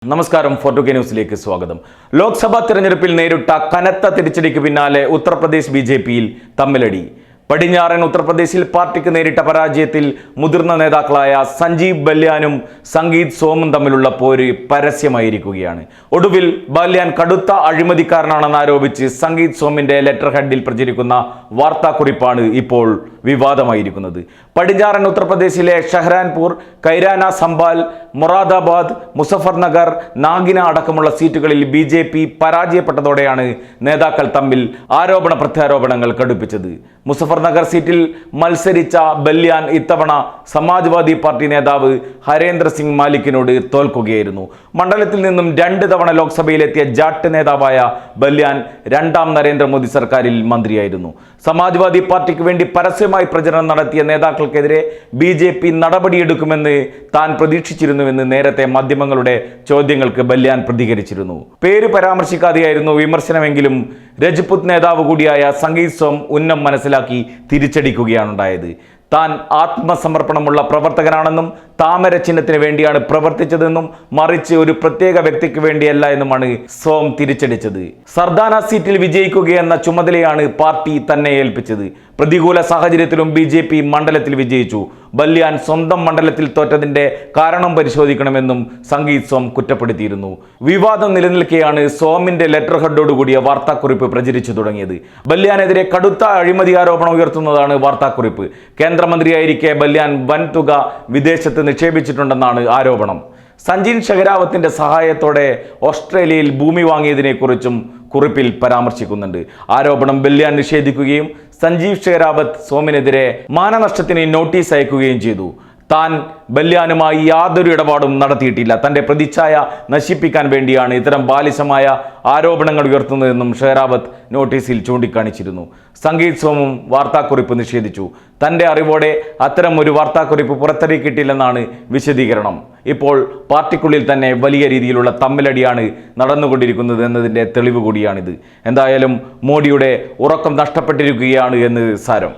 നമസ്കാരം, ഫോർട്ടുകെ ന്യൂസിലേക്ക് സ്വാഗതം. ലോക്സഭാ തെരഞ്ഞെടുപ്പിൽ നേരിട്ട കനത്ത തിരിച്ചടിക്ക് പിന്നാലെ ഉത്തർപ്രദേശ് ബിജെപിയിൽ തമ്മിലടി. പടിഞ്ഞാറൻ ഉത്തർപ്രദേശിൽ പാർട്ടിക്ക് നേരിട്ട പരാജയത്തിൽ മുതിർന്ന നേതാക്കളായ സഞ്ജീവ് ബല്യാനും സംഗീത് സോമും തമ്മിലുള്ള പോര് പരസ്യമായിരിക്കുകയാണ്. ഒടുവിൽ ബല്യാൻ കടുത്ത അഴിമതിക്കാരനാണെന്ന് ആരോപിച്ച് സംഗീത് സോമിന്റെ ലെറ്റർ ഹെഡിൽ പ്രചരിക്കുന്ന വാർത്താക്കുറിപ്പാണ് ഇപ്പോൾ വിവാദമായിരിക്കുന്നത്. പടിഞ്ഞാറൻ ഉത്തർപ്രദേശിലെ ഷഹ്രാൻപൂർ, കൈരാന, സംബാൽ, മൊറാദാബാദ്, മുസഫർനഗർ, നാഗിന അടക്കമുള്ള സീറ്റുകളിൽ ബിജെപി പരാജയപ്പെട്ടതോടെയാണ് നേതാക്കൾ തമ്മിൽ ആരോപണ പ്രത്യാരോപണങ്ങൾ കടുപ്പിച്ചത്. മുസഫർനഗർ സീറ്റിൽ മത്സരിച്ച ബല്യാൻ ഇത്തവണ സമാജ്വാദി പാർട്ടി നേതാവ് ഹരേന്ദ്ര സിംഗ് മാലിക്കിനോട് തോൽക്കുകയായിരുന്നു. മണ്ഡലത്തിൽ നിന്നും 2 തവണ ലോക്സഭയിലെത്തിയ ജാട്ട് നേതാവായ ബല്യാൻ രണ്ടാം നരേന്ദ്രമോദി സർക്കാരിൽ മന്ത്രിയായിരുന്നു. സമാജ്വാദി പാർട്ടിക്ക് വേണ്ടി പരസ്യമായി പ്രചരണം നടത്തിയ നേതാക്കൾക്കെതിരെ ബിജെപി നടപടിയെടുക്കുമെന്ന് താൻ പ്രതീക്ഷിച്ചിരുന്നുവെന്ന് നേരത്തെ മാധ്യമങ്ങളുടെ ചോദ്യങ്ങൾക്ക് ബല്യാൻ പ്രതികരിച്ചിരുന്നു. പേര് പരാമർശിക്കാതെയായിരുന്നു വിമർശനമെങ്കിലും രജ്പുത് നേതാവ് കൂടിയായ സംഗീത് സോം ഉന്നം മനസ്സിലാക്കി തിരിച്ചടിക്കുകയാണുണ്ടായത്. താൻ ആത്മസമർപ്പണമുള്ള പ്രവർത്തകനാണെന്നും താമര ചിഹ്നത്തിന് വേണ്ടിയാണ് പ്രവർത്തിച്ചതെന്നും മറിച്ച് ഒരു പ്രത്യേക വ്യക്തിക്ക് വേണ്ടിയല്ല എന്നുമാണ് സോം തിരിച്ചടിച്ചത്. സർദാന സീറ്റിൽ വിജയിക്കുകയെന്ന ചുമതലയാണ് പാർട്ടി തന്നെ ഏൽപ്പിച്ചത്. പ്രതികൂല സാഹചര്യത്തിലും ബിജെപി മണ്ഡലത്തിൽ വിജയിച്ചു. ബല്യാൻ സ്വന്തം മണ്ഡലത്തിൽ തോറ്റതിന്റെ കാരണം പരിശോധിക്കണമെന്നും സംഗീത് സോം കുറ്റപ്പെടുത്തിയിരുന്നു. വിവാദം നിലനിൽക്കെയാണ് സോമിന്റെ ലെറ്റർ ഹെഡോടുകൂടിയ വാർത്താക്കുറിപ്പ് പ്രചരിച്ചു തുടങ്ങിയത്. ബല്യാനെതിരെ കടുത്ത അഴിമതി ആരോപണം ഉയർത്തുന്നതാണ് വാർത്താക്കുറിപ്പ്. കേന്ദ്രമന്ത്രിയായിരിക്കെ ബല്യാൻ വൻ തുക വിദേശത്ത് നിക്ഷേപിച്ചിട്ടുണ്ടെന്നാണ് ആരോപണം. സഞ്ജീൻ ഷെഖരാവത്തിന്റെ സഹായത്തോടെ ഓസ്ട്രേലിയയിൽ ഭൂമി വാങ്ങിയതിനെക്കുറിച്ചും കുറിപ്പിൽ പരാമർശിക്കുന്നുണ്ട്. ആരോപണം ബല്യാൻ നിഷേധിക്കുകയും സഞ്ജീവ് ഷെഖരാവത്ത് സോമിനെതിരെ മാനനഷ്ടത്തിന് നോട്ടീസ് അയക്കുകയും ചെയ്തു. താൻ ബല്യാനുമായി യാതൊരു ഇടപാടും നടത്തിയിട്ടില്ല, തന്റെ പ്രതിച്ഛായ നശിപ്പിക്കാൻ വേണ്ടിയാണ് ഇത്തരം ബാലിശമായ ആരോപണങ്ങൾ ഉയർത്തുന്നതെന്നും ഷെഖരാവത്ത് നോട്ടീസിൽ ചൂണ്ടിക്കാണിച്ചിരുന്നു. സംഗീത് സോമും വാർത്താക്കുറിപ്പ് നിഷേധിച്ചു. തന്റെ അറിവോടെ അത്തരം ഒരു വാർത്താക്കുറിപ്പ് പുറത്തിറക്കിയിട്ടില്ലെന്നാണ് വിശദീകരണം. ഇപ്പോൾ പാർട്ടിക്കുള്ളിൽ തന്നെ വലിയ രീതിയിലുള്ള തമ്മിലടിയാണ് നടന്നുകൊണ്ടിരിക്കുന്നത് എന്നതിൻ്റെ തെളിവ് കൂടിയാണിത്. എന്തായാലും മോഡിയുടെ ഉറക്കം നഷ്ടപ്പെട്ടിരിക്കുകയാണ് എന്ന് സാരം.